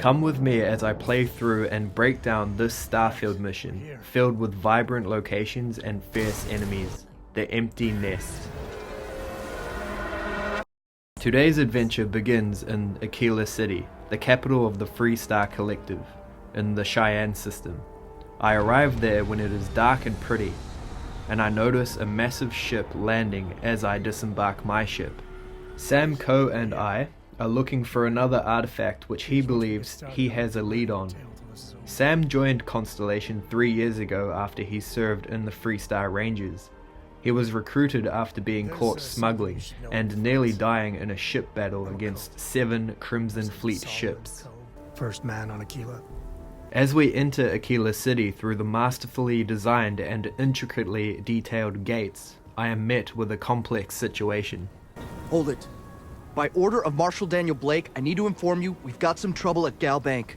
Come with me as I play through and break down this Starfield mission, filled with vibrant locations and fierce enemies, the Empty Nest. Today's adventure begins in Aquila City, the capital of the Freestar Collective, in the Cheyenne system. I arrive there when it is dark and pretty, and I notice a massive ship landing as I disembark my ship. Sam Coe and I are looking for another artifact which he believes he has a lead on. Sam joined Constellation 3 years ago after he served in the Freestar Rangers. He was recruited after being caught smuggling and nearly dying in a ship battle against 7 Crimson Fleet ships. First man on Aquila. As we enter Aquila City through the masterfully designed and intricately detailed gates, I am met with a complex situation. Hold it. By order of Marshal Daniel Blake, I need to inform you we've got some trouble at Gal Bank.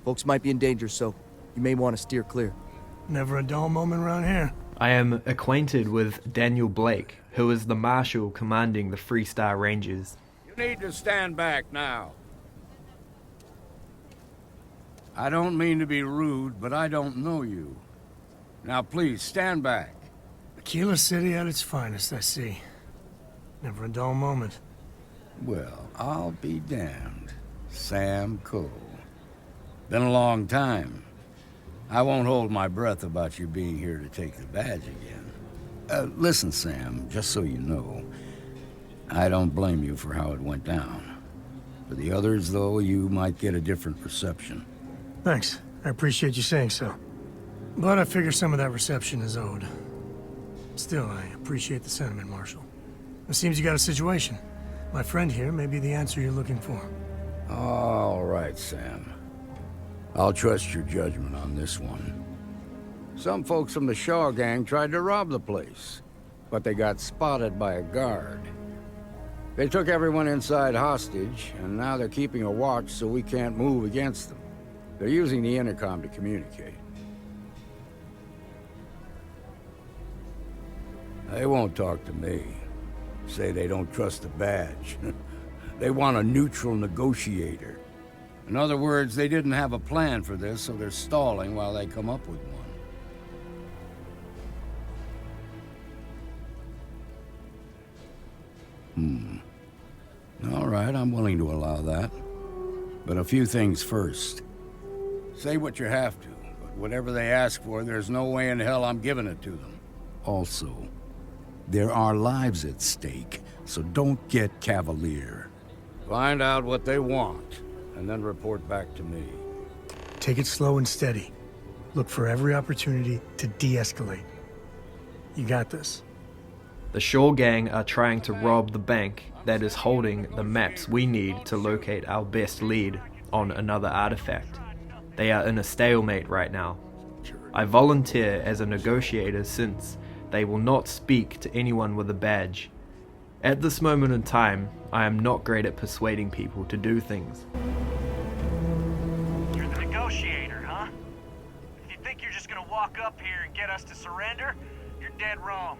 Folks might be in danger, so you may want to steer clear. Never a dull moment around here. I am acquainted with Daniel Blake, who is the Marshal commanding the Freestar Rangers. You need to stand back now. I don't mean to be rude, but I don't know you. Now please, stand back. Aquila City at its finest, I see. Never a dull moment. Well, I'll be damned. Sam Coe. Been a long time. I won't hold my breath about you being here to take the badge again. Listen, Sam, just so you know, I don't blame you for how it went down. For the others, though, you might get a different perception. Thanks. I appreciate you saying so. But I figure some of that reception is owed. Still, I appreciate the sentiment, Marshal. It seems you got a situation. My friend here may be the answer you're looking for. All right, Sam. I'll trust your judgment on this one. Some folks from the Shaw gang tried to rob the place, but they got spotted by a guard. They took everyone inside hostage, and now they're keeping a watch so we can't move against them. They're using the intercom to communicate. They won't talk to me. Say they don't trust the badge. They want a neutral negotiator. In other words, they didn't have a plan for this, so they're stalling while they come up with one. All right, I'm willing to allow that. But a few things first. Say what you have to, but whatever they ask for, there's no way in hell I'm giving it to them. Also, there are lives at stake, so don't get cavalier. Find out what they want, and then report back to me. Take it slow and steady. Look for every opportunity to de-escalate. You got this. The Shaw gang are trying to rob the bank that is holding the maps we need to locate our best lead on another artifact. They are in a stalemate right now. I volunteer as a negotiator since they will not speak to anyone with a badge. At this moment in time, I am not great at persuading people to do things. You're the negotiator, huh? If you think you're just gonna walk up here and get us to surrender, you're dead wrong.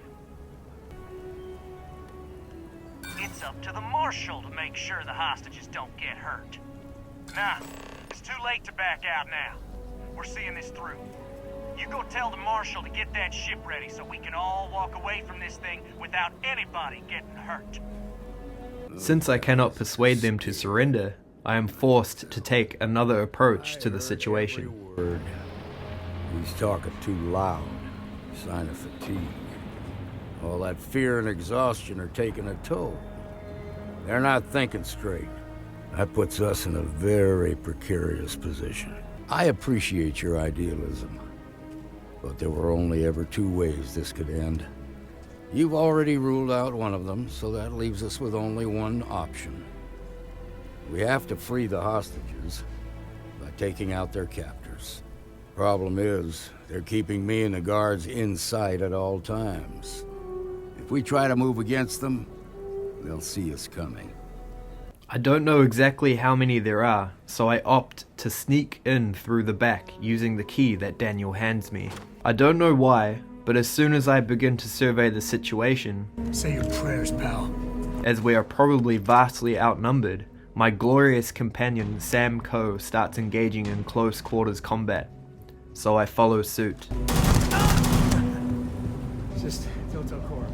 It's up to the Marshal to make sure the hostages don't get hurt. Nah, it's too late to back out now. We're seeing this through. You go tell the Marshal to get that ship ready so we can all walk away from this thing without anybody getting hurt. Since I cannot persuade them to surrender, I am forced to take another approach to the situation. Word. He's talking too loud. Sign of fatigue. All that fear and exhaustion are taking a toll. They're not thinking straight. That puts us in a very precarious position. I appreciate your idealism, but there were only ever 2 ways this could end. You've already ruled out one of them, so that leaves us with only one option. We have to free the hostages by taking out their captors. Problem is, they're keeping me and the guards in sight at all times. If we try to move against them, they'll see us coming. I don't know exactly how many there are, so I opt to sneak in through the back using the key that Daniel hands me. I don't know why, but as soon as I begin to survey the situation, Say your prayers, pal. as we are probably vastly outnumbered, my glorious companion Sam Coe starts engaging in close quarters combat, so I follow suit. Just don't tell Cora.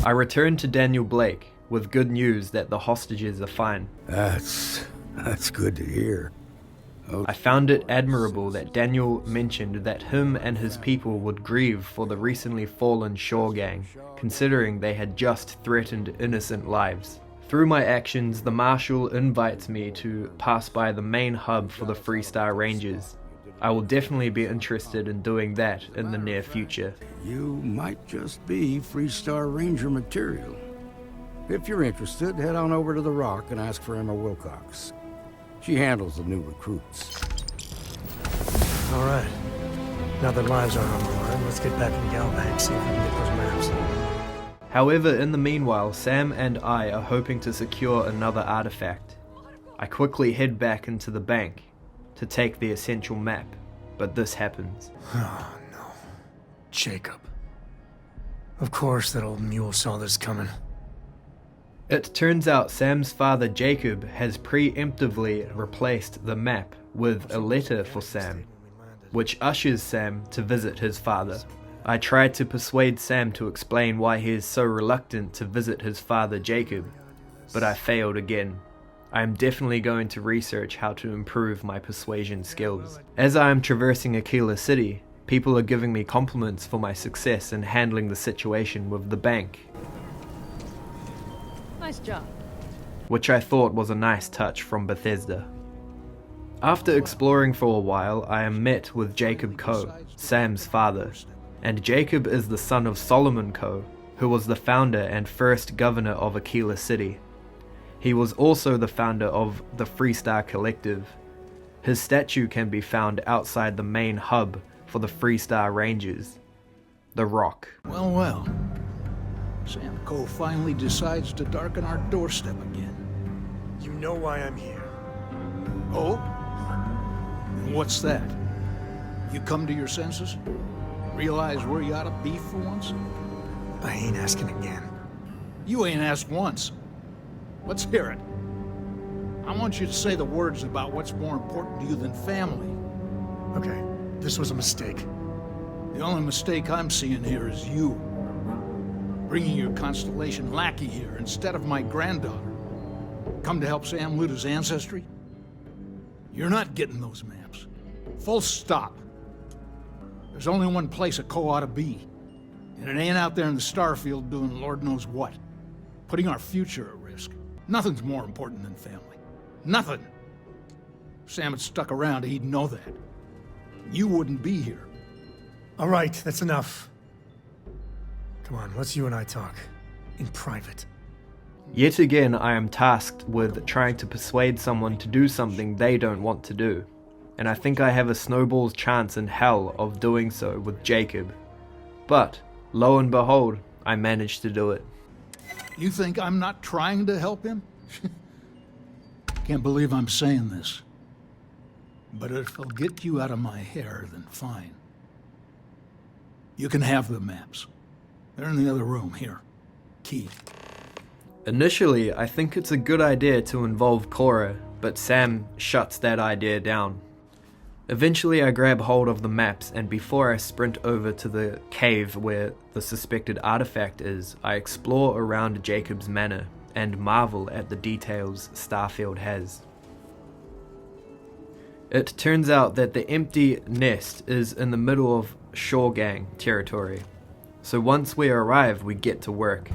I return to Daniel Blake with good news that the hostages are fine. That's good to hear. I found it admirable that Daniel mentioned that him and his people would grieve for the recently fallen Shaw gang, considering they had just threatened innocent lives. Through my actions, the Marshal invites me to pass by the main hub for the Freestar Rangers. I will definitely be interested in doing that in the near future. You might just be Freestar Ranger material. If you're interested, head on over to the Rock and ask for Emma Wilcox. She handles the new recruits. All right. Now that lives are on the line, let's get back in Galbank, see if we can get those maps. However, in the meanwhile, Sam and I are hoping to secure another artifact. I quickly head back into the bank to take the essential map, but this happens. Oh, no. Jacob. Of course that old mule saw this coming. It turns out Sam's father Jacob has preemptively replaced the map with a letter for Sam, which ushers Sam to visit his father. I tried to persuade Sam to explain why he is so reluctant to visit his father Jacob, but I failed again. I am definitely going to research how to improve my persuasion skills. As I am traversing Aquila City, people are giving me compliments for my success in handling the situation with the bank, Nice job. which I thought was a nice touch from Bethesda. After exploring for a while, I am met with Jacob Coe, Sam's father, and Jacob is the son of Solomon Coe, who was the founder and first governor of Aquila City. He was also the founder of the Freestar Collective. His statue can be found outside the main hub for the Freestar Rangers, the Rock. Well, well. Sam Coe finally decides to darken our doorstep again. You know why I'm here. Oh? And what's that? You come to your senses? Realize where you ought to be for once? I ain't asking again. You ain't asked once. Let's hear it. I want you to say the words about what's more important to you than family. Okay, this was a mistake. The only mistake I'm seeing here is you. Bringing your Constellation lackey here instead of my granddaughter. Come to help Sam loot his ancestry? You're not getting those maps. Full stop. There's only one place a Coe ought to be. And it ain't out there in the Starfield doing Lord knows what. Putting our future at risk. Nothing's more important than family. Nothing. If Sam had stuck around, he'd know that. You wouldn't be here. All right, that's enough. Come on, let's you and I talk. In private. Yet again, I am tasked with trying to persuade someone to do something they don't want to do, and I think I have a snowball's chance in hell of doing so with Jacob. But, lo and behold, I managed to do it. You think I'm not trying to help him? Can't believe I'm saying this. But if it'll get you out of my hair, then fine. You can have the maps. They're in the other room, here. Key. Initially, I think it's a good idea to involve Cora, but Sam shuts that idea down. Eventually I grab hold of the maps, and before I sprint over to the cave where the suspected artifact is, I explore around Jacob's manor and marvel at the details Starfield has. It turns out that the empty nest is in the middle of Shaw Gang territory, so once we arrive we get to work.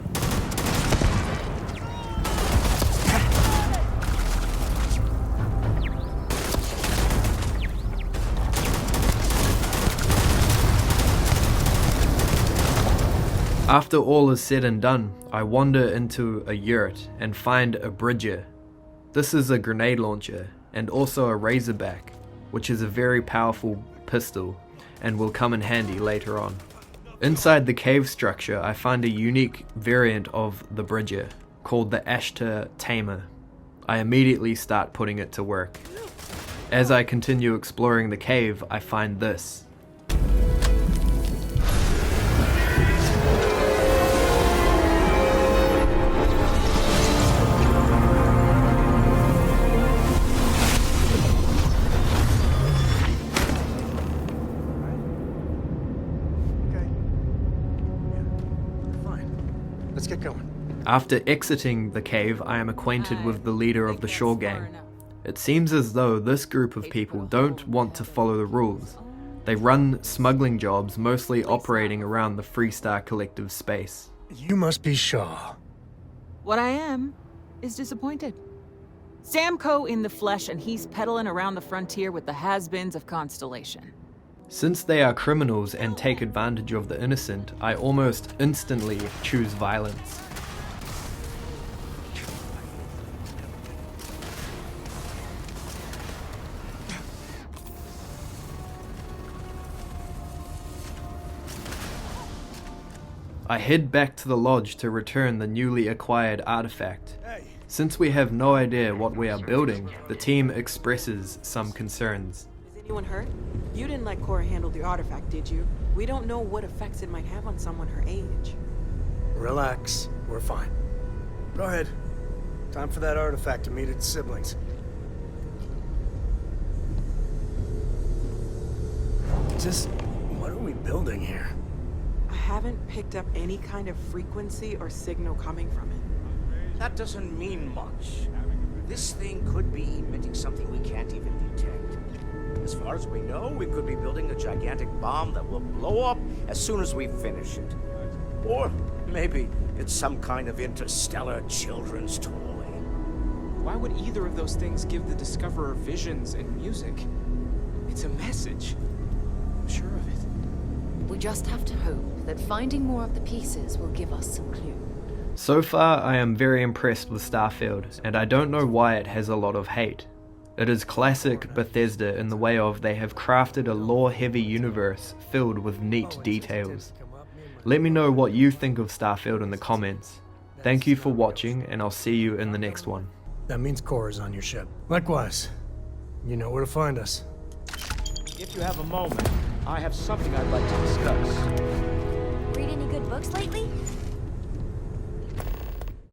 After all is said and done, I wander into a yurt and find a Bridger. This is a grenade launcher and also a Razorback, which is a very powerful pistol. and will come in handy later on. Inside the cave structure, I find a unique variant of the Bridger, called the Ashtar Tamer. I immediately start putting it to work. As I continue exploring the cave, I find this. Let's get going. After exiting the cave, I am acquainted with the leader of the Shore Gang. It seems as though this group of people don't want to follow the rules. They run smuggling jobs, mostly operating around the Freestar Collective space. You must be Shaw. What I am is disappointed. Samco in the flesh, and he's peddling around the frontier with the has-beens of Constellation. Since they are criminals and take advantage of the innocent, I almost instantly choose violence. I head back to the lodge to return the newly acquired artifact. Since we have no idea what we are building, the team expresses some concerns. Is anyone hurt? You didn't let Cora handle the artifact, did you? We don't know what effects it might have on someone her age. Relax. We're fine. Go ahead. Time for that artifact to meet its siblings. Just what are we building here? I haven't picked up any kind of frequency or signal coming from it. That doesn't mean much. This thing could be emitting something we can't even detect. As far as we know, we could be building a gigantic bomb that will blow up as soon as we finish it. Or maybe it's some kind of interstellar children's toy. Why would either of those things give the Discoverer visions and music? It's a message. I'm sure of it. We just have to hope that finding more of the pieces will give us some clue. So far, I am very impressed with Starfield, and I don't know why it has a lot of hate. It is classic Bethesda in the way of they have crafted a lore-heavy universe filled with neat details. Let me know what you think of Starfield in the comments. Thank you for watching, and I'll see you in the next one. That means Cora's on your ship. Likewise. You know where to find us. If you have a moment, I have something I'd like to discuss. Read any good books lately?